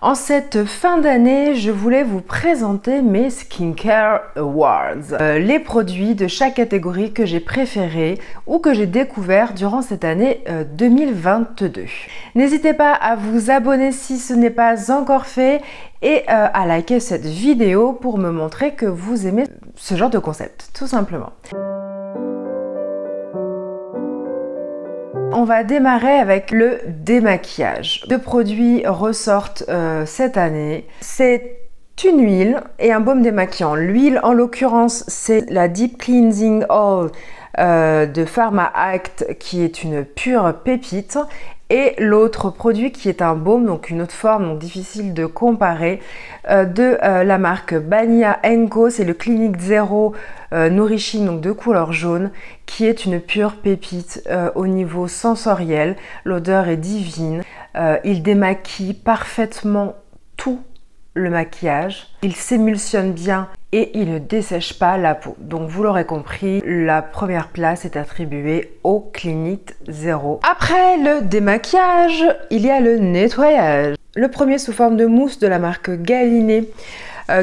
En cette fin d'année, je voulais vous présenter mes Skincare Awards, les produits de chaque catégorie que j'ai préférés ou que j'ai découvert durant cette année 2022. N'hésitez pas à vous abonner si ce n'est pas encore fait et à liker cette vidéo pour me montrer que vous aimez ce genre de concept, tout simplement. On va démarrer avec le démaquillage. Deux produits ressortent cette année. C'est une huile et un baume démaquillant. L'huile, en l'occurrence, c'est la Deep Cleansing Oil de Pharma Act, qui est une pure pépite. Et l'autre produit qui est un baume, donc une autre forme, donc difficile de comparer, de la marque Bania Co, c'est le Clinique Zero Nourishing, donc de couleur jaune, qui est une pure pépite au niveau sensoriel. L'odeur est divine, il démaquille parfaitement tout le maquillage, il s'émulsionne bien et il ne dessèche pas la peau. Donc vous l'aurez compris, la première place est attribuée au Clinique Zero. Après le démaquillage, il y a le nettoyage. Le premier sous forme de mousse de la marque Galénic,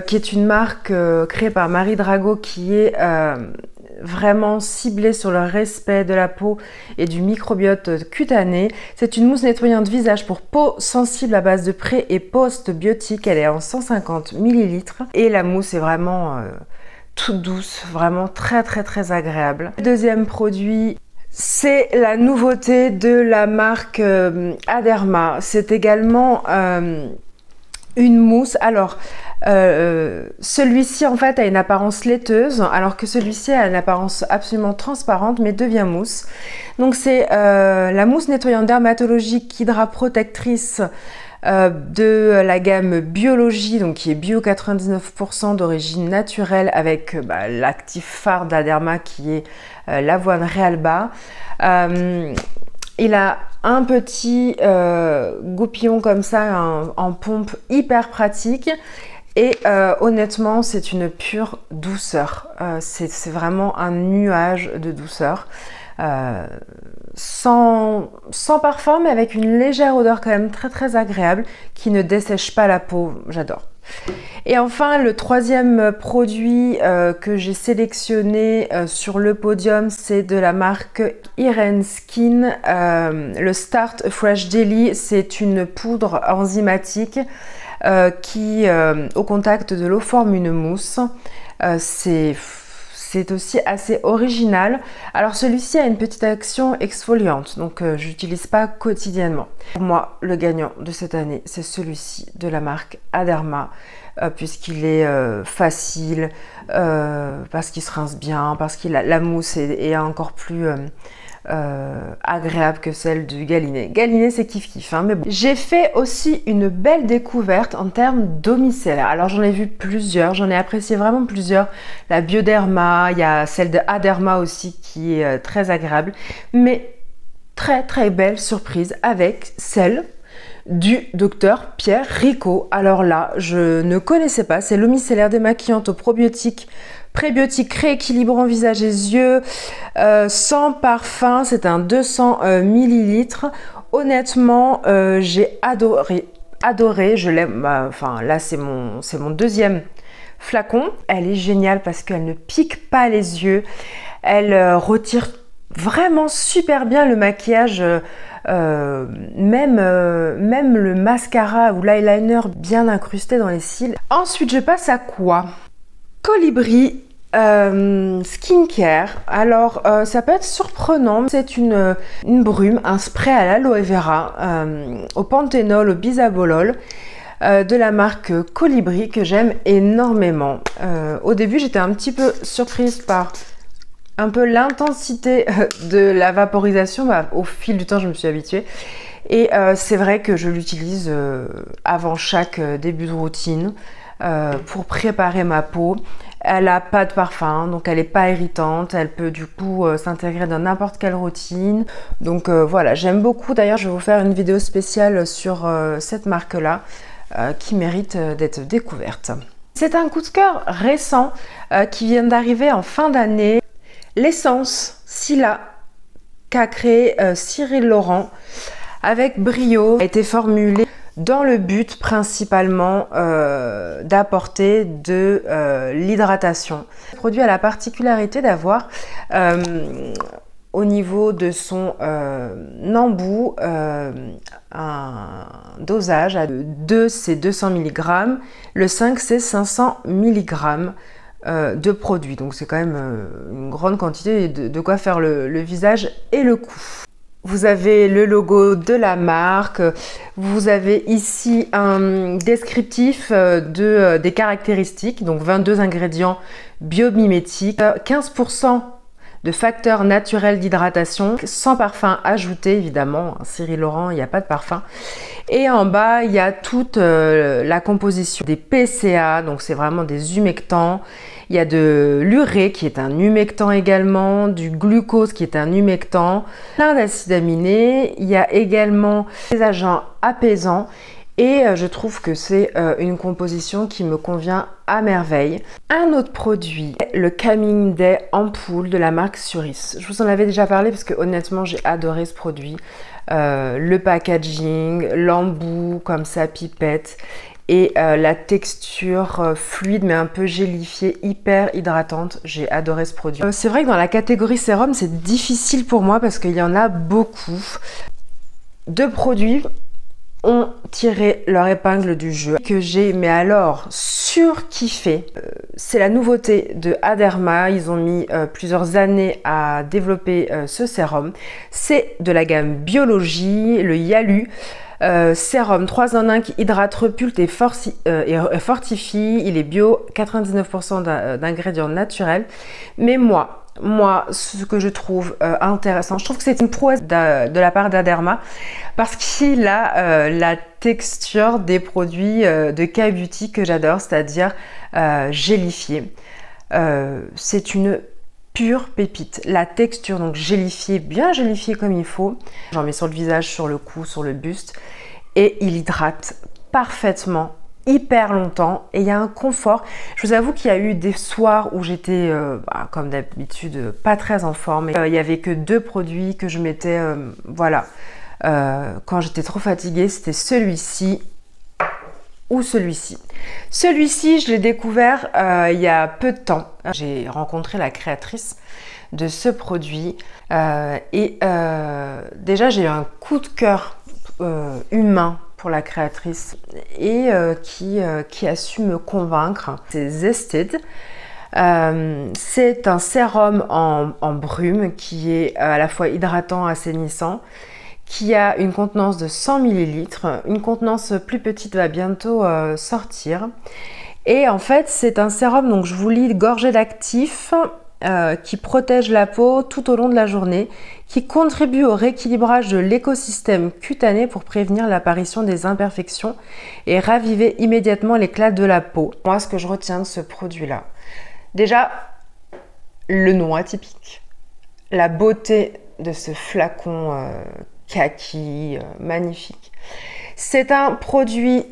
qui est une marque créée par Marie Drago, qui est vraiment ciblée sur le respect de la peau et du microbiote cutané. C'est une mousse nettoyante visage pour peau sensible à base de pré- et post-biotique. Elle est en 150 ml et la mousse est vraiment toute douce, vraiment très agréable. Le deuxième produit, c'est la nouveauté de la marque Aderma. C'est également une mousse. Alors, celui-ci en fait a une apparence laiteuse, alors que celui-ci a une apparence absolument transparente mais devient mousse. Donc c'est la mousse nettoyante dermatologique Hydra Protectrice de la gamme Biologie, donc qui est bio 99% d'origine naturelle, avec l'actif phare d'Aderma qui est l'avoine Realba. Il a un petit goupillon comme ça en pompe hyper pratique et honnêtement c'est une pure douceur. C'est vraiment un nuage de douceur. Sans parfum mais avec une légère odeur quand même très agréable qui ne dessèche pas la peau, j'adore. Et enfin le troisième produit que j'ai sélectionné sur le podium, c'est de la marque Irene Skin, le Start Fresh Daily. C'est une poudre enzymatique qui au contact de l'eau forme une mousse. C'est aussi assez original. Alors celui-ci a une petite action exfoliante, donc je n'utilise pas quotidiennement. Pour moi, le gagnant de cette année, c'est celui-ci de la marque Aderma, puisqu'il est facile, parce qu'il se rince bien, parce que la mousse est encore plus agréable que celle du Galénic. Galénic c'est kiff hein, mais bon. J'ai fait aussi une belle découverte en termes d'eau micellaire. Alors j'en ai vu plusieurs, j'en ai apprécié vraiment plusieurs. La Bioderma, il y a celle de Aderma aussi qui est très agréable, mais très belle surprise avec celle du docteur Pierre Rico. Alors là, je ne connaissais pas, c'est l'eau micellaire démaquillante aux probiotiques, prébiotiques rééquilibrant visage et yeux, sans parfum. C'est un 200 ml. Honnêtement, j'ai adoré. Je l'aime. Enfin, là, c'est mon deuxième flacon. Elle est géniale parce qu'elle ne pique pas les yeux. Elle retire vraiment super bien le maquillage. Même le mascara ou l'eyeliner bien incrusté dans les cils. Ensuite, je passe à quoi? Colibri Skincare. Alors ça peut être surprenant, c'est une brume, un spray à l'aloe vera au panthénol, au bisabolol de la marque Colibri que j'aime énormément. Au début j'étais un petit peu surprise par un peu l'intensité de la vaporisation. Au fil du temps je me suis habituée et c'est vrai que je l'utilise avant chaque début de routine pour préparer ma peau. Elle n'a pas de parfum, donc elle n'est pas irritante, elle peut du coup s'intégrer dans n'importe quelle routine. Donc voilà, j'aime beaucoup. D'ailleurs, je vais vous faire une vidéo spéciale sur cette marque-là qui mérite d'être découverte. C'est un coup de cœur récent qui vient d'arriver en fin d'année. L'essence Silla qu'a créé Cyril Laurent avec brio a été formulée dans le but principalement d'apporter de l'hydratation. Le produit a la particularité d'avoir au niveau de son embout un dosage à 2 c'est 200 mg, le 5 c'est 500 mg de produit, donc c'est quand même une grande quantité de quoi faire le visage et le cou. Vous avez le logo de la marque, vous avez ici un descriptif des caractéristiques, donc 22 ingrédients biomimétiques, 15% de facteurs naturels d'hydratation, sans parfum ajouté évidemment, Cyril Laurent, il n'y a pas de parfum. Et en bas, il y a toute la composition des PCA, donc c'est vraiment des humectants. Il y a de l'urée qui est un humectant également, du glucose qui est un humectant, plein d'acides aminés. Il y a également des agents apaisants. Et je trouve que c'est une composition qui me convient à merveille. Un autre produit, le Calming Day ampoule de la marque Suris. Je vous en avais déjà parlé parce que honnêtement j'ai adoré ce produit. Le packaging, l'embout comme ça, pipette, et la texture fluide mais un peu gélifiée, hyper hydratante. J'ai adoré ce produit. C'est vrai que dans la catégorie sérum c'est difficile pour moi parce qu'il y en a beaucoup. Deux produits ont tiré leur épingle du jeu que j'ai mais alors surkiffé. C'est la nouveauté de Aderma, ils ont mis plusieurs années à développer ce sérum. C'est de la gamme Biologie, le Yalu. Sérum 3 en 1 qui hydrate, repulpe et fortifie. Il est bio, 99% d'ingrédients naturels. Mais moi, ce que je trouve intéressant, je trouve que c'est une prouesse de la part d'Aderma parce qu'il a la texture des produits de K-Beauty que j'adore, c'est-à-dire gélifié. C'est une pure pépite. La texture, donc gélifiée, bien gélifiée comme il faut. J'en mets sur le visage, sur le cou, sur le buste et il hydrate parfaitement hyper longtemps et il y a un confort. Je vous avoue qu'il y a eu des soirs où j'étais comme d'habitude pas très en forme. Il n'y avait que deux produits que je mettais voilà quand j'étais trop fatiguée, c'était celui-ci ou celui-ci. Celui-ci, je l'ai découvert il y a peu de temps. J'ai rencontré la créatrice de ce produit et déjà j'ai eu un coup de cœur humain pour la créatrice et qui a su me convaincre. C'est Zested. C'est un sérum en brume qui est à la fois hydratant, assainissant, qui a une contenance de 100 ml. Une contenance plus petite va bientôt sortir. Et en fait, c'est un sérum, donc je vous lis, gorgé d'actifs, qui protège la peau tout au long de la journée, qui contribue au rééquilibrage de l'écosystème cutané pour prévenir l'apparition des imperfections et raviver immédiatement l'éclat de la peau. Moi, ce que je retiens de ce produit-là, déjà, le nom atypique, la beauté de ce flacon kaki, magnifique. C'est un produit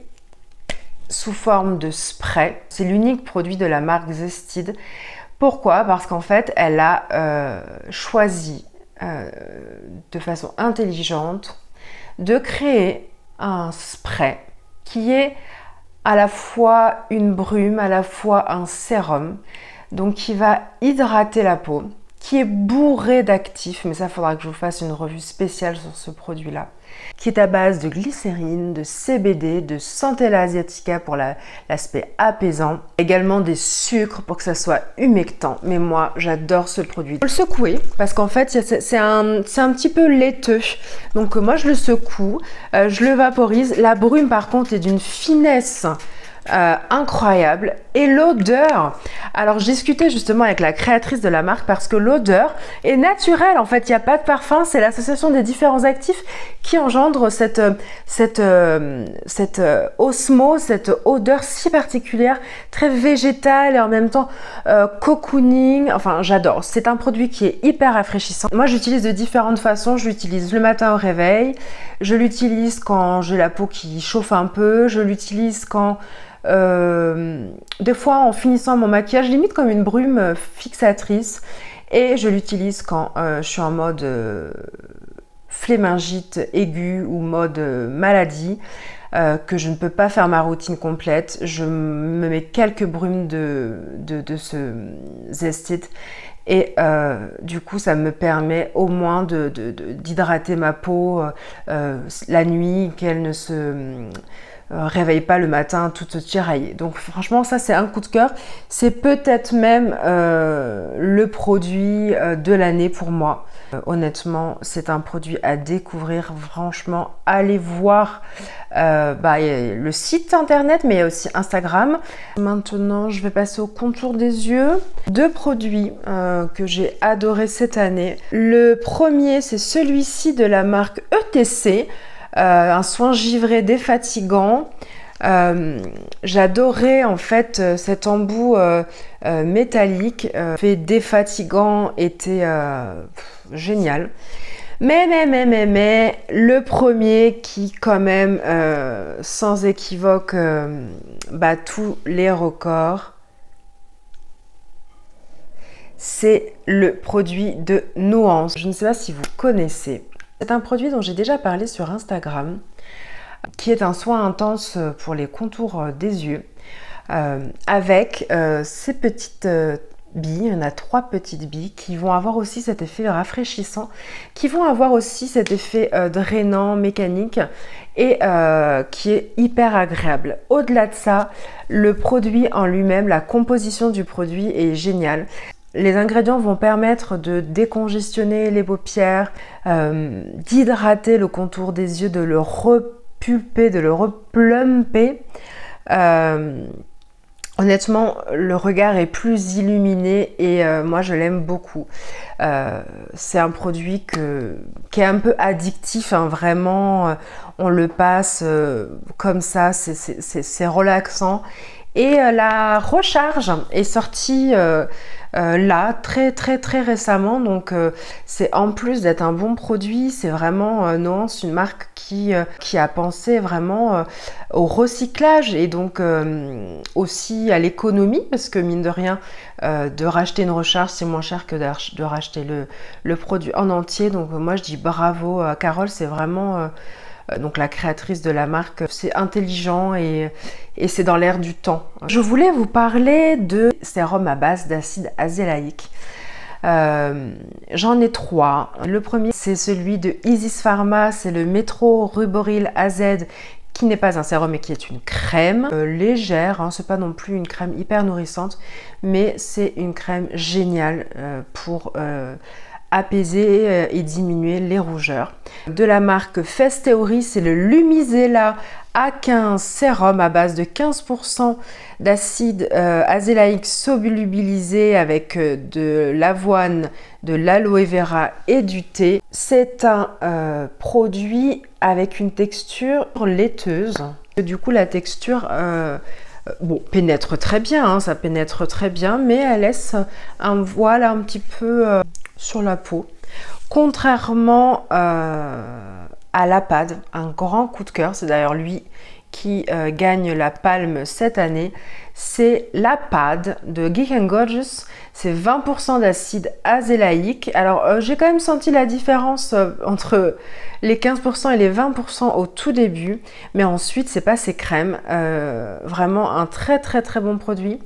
sous forme de spray. C'est l'unique produit de la marque Zested. Pourquoi? Parce qu'en fait, elle a choisi de façon intelligente de créer un spray qui est à la fois une brume, à la fois un sérum, donc qui va hydrater la peau, qui est bourré d'actifs, mais ça, il faudra que je vous fasse une revue spéciale sur ce produit-là, qui est à base de glycérine, de CBD, de Centella asiatica pour l'aspect apaisant, également des sucres pour que ça soit humectant. Mais moi, j'adore ce produit. Il faut le secouer parce qu'en fait, c'est un petit peu laiteux. Donc moi, je le secoue, je le vaporise. La brume, par contre, est d'une finesse incroyable. Et l'odeur, alors je discutais justement avec la créatrice de la marque parce que l'odeur est naturelle, en fait il n'y a pas de parfum, c'est l'association des différents actifs qui engendre cette osmose, cette odeur si particulière, très végétale et en même temps cocooning. Enfin j'adore, c'est un produit qui est hyper rafraîchissant. Moi j'utilise de différentes façons, je l'utilise le matin au réveil, je l'utilise quand j'ai la peau qui chauffe un peu, je l'utilise quand des fois en finissant mon maquillage, limite comme une brume fixatrice, et je l'utilise quand je suis en mode phlémingite aiguë ou mode maladie. que je ne peux pas faire ma routine complète. Je me mets quelques brumes de ce Zestit et du coup ça me permet au moins d'hydrater ma peau la nuit, qu'elle ne se réveille pas le matin toute tiraillée. Donc franchement ça c'est un coup de cœur. C'est peut-être même le produit de l'année pour moi. Honnêtement c'est un produit à découvrir. Franchement allez voir le site internet mais aussi Instagram. Maintenant je vais passer au contour des yeux. Deux produits que j'ai adoré cette année. Le premier c'est celui-ci de la marque ETC. Un soin givré défatigant. J'adorais en fait cet embout métallique. Fait défatigant était génial. Mais le premier qui quand même sans équivoque bat tous les records, c'est le produit de Nuance. Je ne sais pas si vous connaissez. C'est un produit dont j'ai déjà parlé sur Instagram, qui est un soin intense pour les contours des yeux, avec ces petites billes, il y en a 3 petites billes qui vont avoir aussi cet effet rafraîchissant, qui vont avoir aussi cet effet drainant mécanique et qui est hyper agréable. Au-delà de ça, le produit en lui-même, la composition du produit est géniale. Les ingrédients vont permettre de décongestionner les paupières, d'hydrater le contour des yeux, de le repulper, de le replumper. Honnêtement, le regard est plus illuminé et moi je l'aime beaucoup. C'est un produit qui est un peu addictif, hein, vraiment. On le passe comme ça, c'est relaxant. Et la recharge est sortie là très récemment, donc c'est en plus d'être un bon produit, c'est vraiment Nuance, une marque qui a pensé vraiment au recyclage et donc aussi à l'économie, parce que mine de rien de racheter une recharge c'est moins cher que de racheter le produit en entier. Donc moi je dis bravo à Carole, c'est vraiment donc la créatrice de la marque, c'est intelligent et c'est dans l'air du temps. Je voulais vous parler de sérum à base d'acide azélaïque. J'en ai 3. Le premier c'est celui de Isis Pharma, c'est le Metro Ruboril AZ, qui n'est pas un sérum mais qui est une crème légère, hein, c'est pas non plus une crème hyper nourrissante, mais c'est une crème géniale pour apaiser et diminuer les rougeurs. De la marque Fest Theory, c'est le Lumizela A15 sérum à base de 15% d'acide azélaïque solubilisé avec de l'avoine, de l'aloe vera et du thé. C'est un produit avec une texture laiteuse. Du coup, la texture pénètre très bien, hein, ça pénètre très bien, mais elle laisse un voile un petit peu sur la peau. Contrairement à l'Apad, un grand coup de cœur, c'est d'ailleurs lui qui gagne la palme cette année, c'est l'Apad de Geek & Gorgeous. C'est 20% d'acide azélaïque. Alors j'ai quand même senti la différence entre les 15% et les 20% au tout début, mais ensuite c'est passé crème. Vraiment un très bon produit.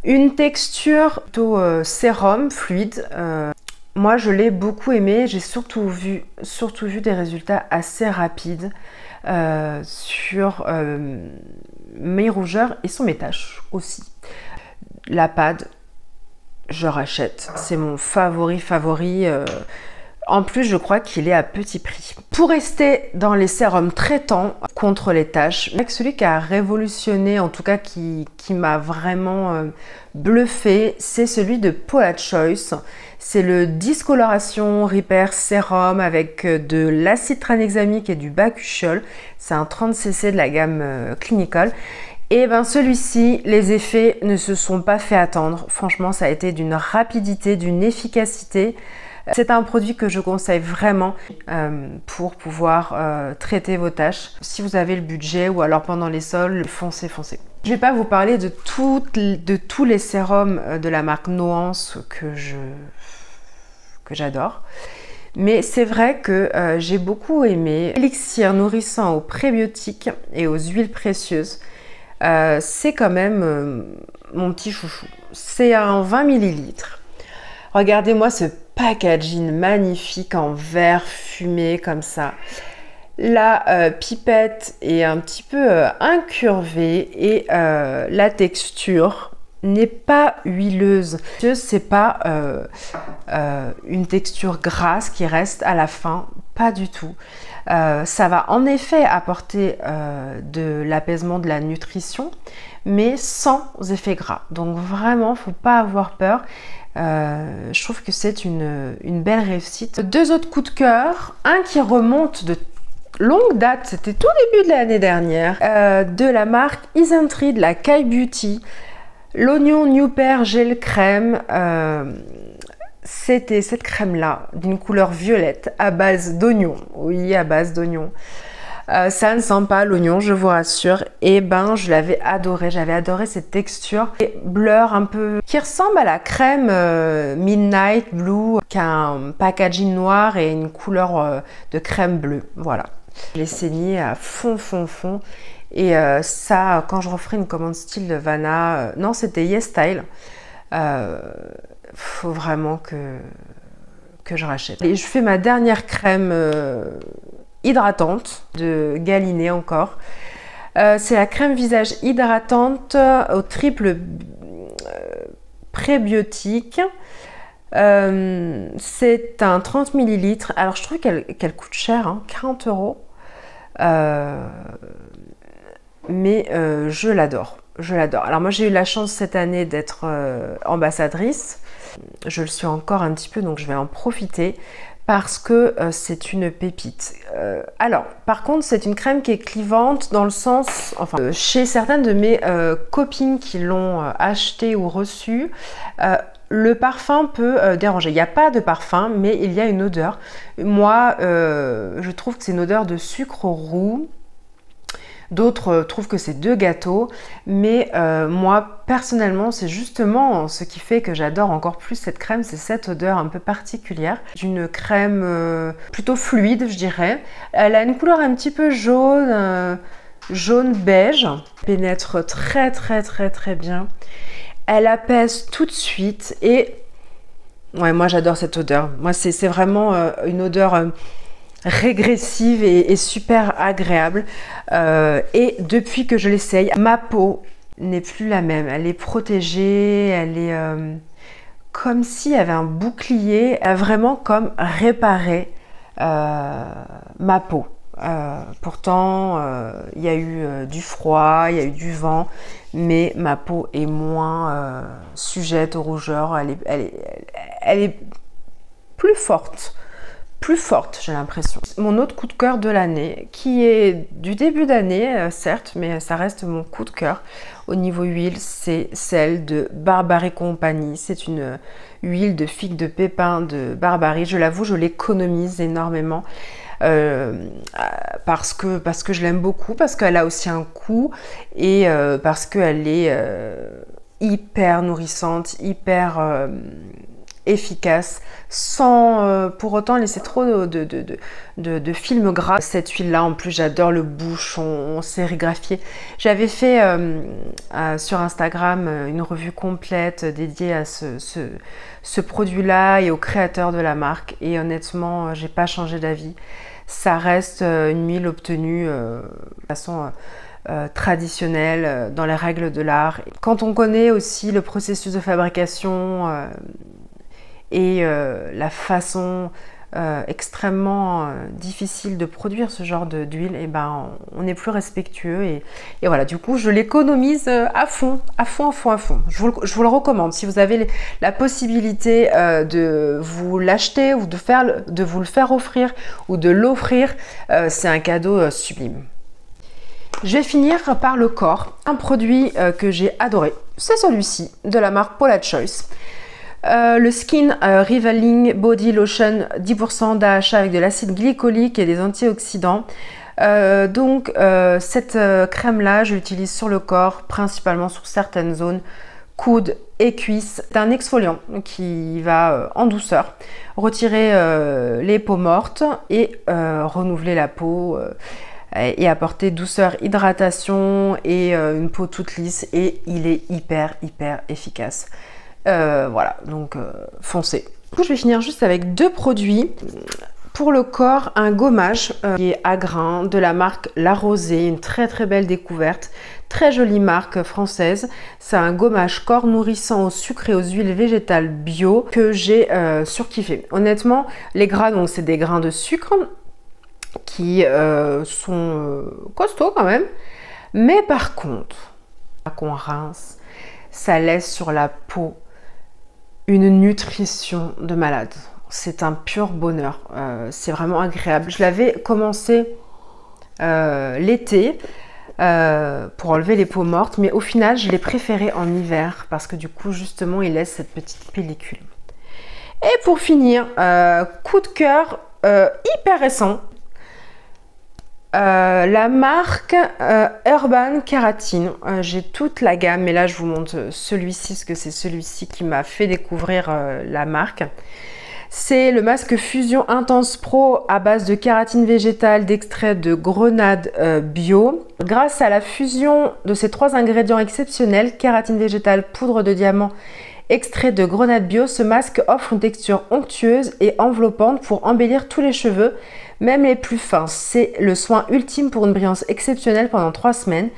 Une texture plutôt sérum, fluide. Moi je l'ai beaucoup aimé, j'ai surtout vu des résultats assez rapides sur mes rougeurs et sur mes taches aussi. L'Apad, je rachète, c'est mon favori. En plus, je crois qu'il est à petit prix. Pour rester dans les sérums traitants contre les taches, celui qui a révolutionné, en tout cas qui m'a vraiment bluffé, c'est celui de Paula Choice. C'est le Discoloration Repair Sérum avec de l'acide tranexamique et du bakuchiol. C'est un 30 cc de la gamme Clinical. Et ben celui-ci, les effets ne se sont pas fait attendre. Franchement, ça a été d'une rapidité, d'une efficacité. C'est un produit que je conseille vraiment pour pouvoir traiter vos taches. Si vous avez le budget ou alors pendant les sols, foncez. Je ne vais pas vous parler de tous les sérums de la marque Nuance que j'adore. Mais c'est vrai que j'ai beaucoup aimé. Élixir nourrissant aux prébiotiques et aux huiles précieuses. C'est quand même mon petit chouchou. C'est un 20 ml. Regardez-moi ce packaging magnifique en verre fumé comme ça. La pipette est un petit peu incurvée et la texture n'est pas huileuse. C'est pas une texture grasse qui reste à la fin, pas du tout. Ça va en effet apporter de l'apaisement, de la nutrition, mais sans effet gras. Donc vraiment, faut pas avoir peur. Je trouve que c'est une belle réussite. Deux autres coups de cœur, un qui remonte de longue date, c'était tout début de l'année dernière, de la marque Isntree de la Kai Beauty. L'oignon New Pair Gel Crème, c'était cette crème-là, d'une couleur violette, à base d'oignon. Oui, à base d'oignon. Ça ne sent pas l'oignon, je vous rassure. Et ben, je l'avais adoré. J'avais adoré cette texture. Et blur un peu, qui ressemble à la crème Midnight Blue, qui a un packaging noir et une couleur de crème bleue. Voilà. Je l'ai saigné à fond, fond, fond. Et ça, quand je referai une commande style de Vanna, non, c'était YesStyle. Faut vraiment que je rachète. Et je fais ma dernière crème hydratante de Galénic encore. C'est la crème visage hydratante au triple prébiotique. C'est un 30 ml. Alors je trouve qu'elle coûte cher, hein, 40 €. Mais je l'adore, je l'adore. Alors moi j'ai eu la chance cette année d'être ambassadrice, je le suis encore un petit peu donc je vais en profiter parce que c'est une pépite. Alors par contre c'est une crème qui est clivante dans le sens, enfin chez certaines de mes copines qui l'ont acheté ou reçu, le parfum peut déranger. Il n'y a pas de parfum mais il y a une odeur. Moi je trouve que c'est une odeur de sucre roux. D'autres trouvent que c'est deux gâteaux, mais moi personnellement c'est justement ce qui fait que j'adore encore plus cette crème, c'est cette odeur un peu particulière d'une crème plutôt fluide je dirais. Elle a une couleur un petit peu jaune, jaune beige, elle pénètre très très très très bien, elle apaise tout de suite et ouais moi j'adore cette odeur, moi c'est vraiment une odeur régressive et super agréable et depuis que je l'essaye, ma peau n'est plus la même, elle est protégée, elle est comme s'il y avait un bouclier, elle a vraiment comme réparé ma peau. Pourtant il y a eu du froid, il y a eu du vent, mais ma peau est moins sujette aux rougeurs, elle est plus forte. Plus forte, j'ai l'impression. Mon autre coup de cœur de l'année, qui est du début d'année, certes, mais ça reste mon coup de cœur au niveau huile, c'est celle de Barbarie Compagnie. C'est une huile de figue de pépins de Barbarie. Je l'avoue, je l'économise énormément parce que je l'aime beaucoup, parce qu'elle a aussi un coût et parce qu'elle est hyper nourrissante, hyper efficace, sans pour autant laisser trop de films gras. Cette huile là en plus j'adore le bouchon sérigraphié. J'avais fait sur Instagram une revue complète dédiée à ce produit là et au créateur de la marque et honnêtement j'ai pas changé d'avis. Ça reste une huile obtenue de façon traditionnelle dans les règles de l'art. Quand on connaît aussi le processus de fabrication et la façon extrêmement difficile de produire ce genre d'huile, et ben on est plus respectueux et voilà, du coup je l'économise à fond, à fond, à fond, à fond. Je vous le recommande si vous avez la possibilité de vous l'acheter ou de vous le faire offrir ou de l'offrir, c'est un cadeau sublime. Je vais finir par le corps, un produit que j'ai adoré, c'est celui-ci de la marque Paula Choice. Le Skin Revealing Body Lotion 10% d'AHA avec de l'acide glycolique et des antioxydants. Cette crème là je l'utilise sur le corps, principalement sur certaines zones coudes et cuisses. C'est un exfoliant qui va en douceur retirer les peaux mortes et renouveler la peau et apporter douceur, hydratation et une peau toute lisse, et il est hyper efficace. Voilà, donc foncez. Du coup, je vais finir juste avec deux produits. Pour le corps, un gommage qui est à grains de la marque La Rosée, une très belle découverte, très jolie marque française. C'est un gommage corps nourrissant au sucre et aux huiles végétales bio que j'ai surkiffé. Honnêtement, les grains, donc c'est des grains de sucre qui sont costauds quand même, mais par contre, qu'on rince, ça laisse sur la peau une nutrition de malade. C'est un pur bonheur, c'est vraiment agréable. Je l'avais commencé l'été pour enlever les peaux mortes, mais au final je l'ai préféré en hiver parce que du coup justement il laisse cette petite pellicule. Et pour finir, coup de cœur hyper récent, la marque Urban Kératine. J'ai toute la gamme, mais là je vous montre celui-ci parce que c'est celui-ci qui m'a fait découvrir la marque. C'est le masque Fusion Intense Pro à base de kératine végétale d'extrait de grenade bio. Grâce à la fusion de ces trois ingrédients exceptionnels, kératine végétale, poudre de diamant, extrait de grenade bio, ce masque offre une texture onctueuse et enveloppante pour embellir tous les cheveux, même les plus fins. C'est le soin ultime pour une brillance exceptionnelle pendant 3 semaines.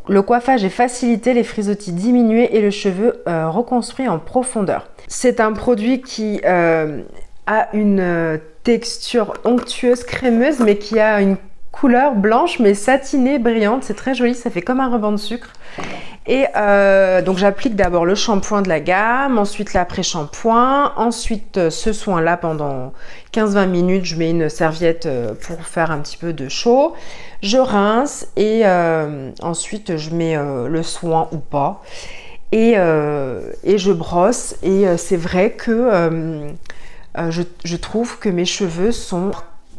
Le coiffage est facilité, les frisottis diminués et le cheveu reconstruit en profondeur. C'est un produit qui a une texture onctueuse, crémeuse, mais qui a une couleur blanche mais satinée, brillante. C'est très joli, ça fait comme un ruban de sucre. Et donc j'applique d'abord le shampoing de la gamme, ensuite l'après-shampoing, ensuite ce soin-là pendant 15-20 minutes, je mets une serviette pour faire un petit peu de chaud. Je rince et ensuite je mets le soin ou pas. Et je brosse, et c'est vrai que je trouve que mes cheveux sont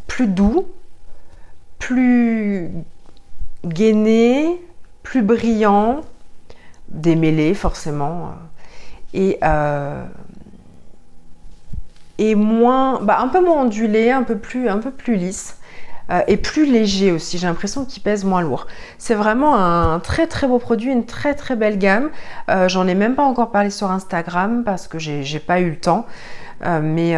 plus doux, plus gainés, plus brillants, démêlés forcément, et moins, un peu moins ondulés, un peu plus lisses. Et plus léger aussi, j'ai l'impression qu'il pèse moins lourd. C'est vraiment un très beau produit, une très belle gamme. J'en ai même pas encore parlé sur Instagram parce que j'ai pas eu le temps. Mais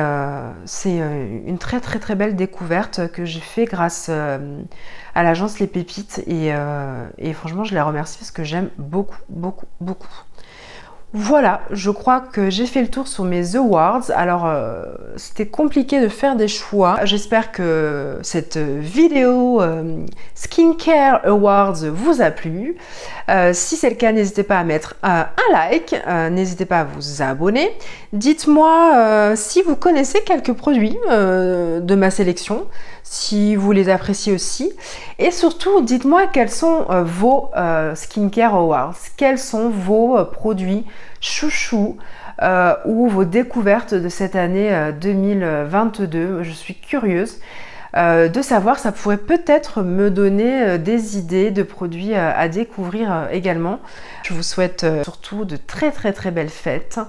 c'est une très belle découverte que j'ai fait grâce à l'agence Les Pépites, et franchement je les remercie parce que j'aime beaucoup. Voilà, je crois que j'ai fait le tour sur mes awards. Alors, c'était compliqué de faire des choix. J'espère que cette vidéo Skincare Awards vous a plu. Si c'est le cas, n'hésitez pas à mettre un like, n'hésitez pas à vous abonner. Dites-moi si vous connaissez quelques produits de ma sélection, si vous les appréciez aussi. Et surtout, dites-moi quels sont vos Skincare Awards, quels sont vos produits chouchous ou vos découvertes de cette année 2022. Je suis curieuse de savoir, ça pourrait peut-être me donner des idées de produits à découvrir également. Je vous souhaite surtout de très belles fêtes.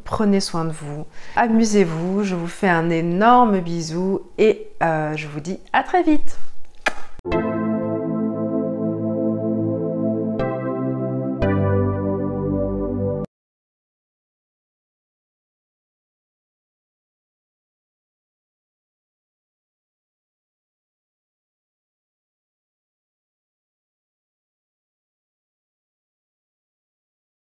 Prenez soin de vous, amusez-vous, je vous fais un énorme bisou et je vous dis à très vite.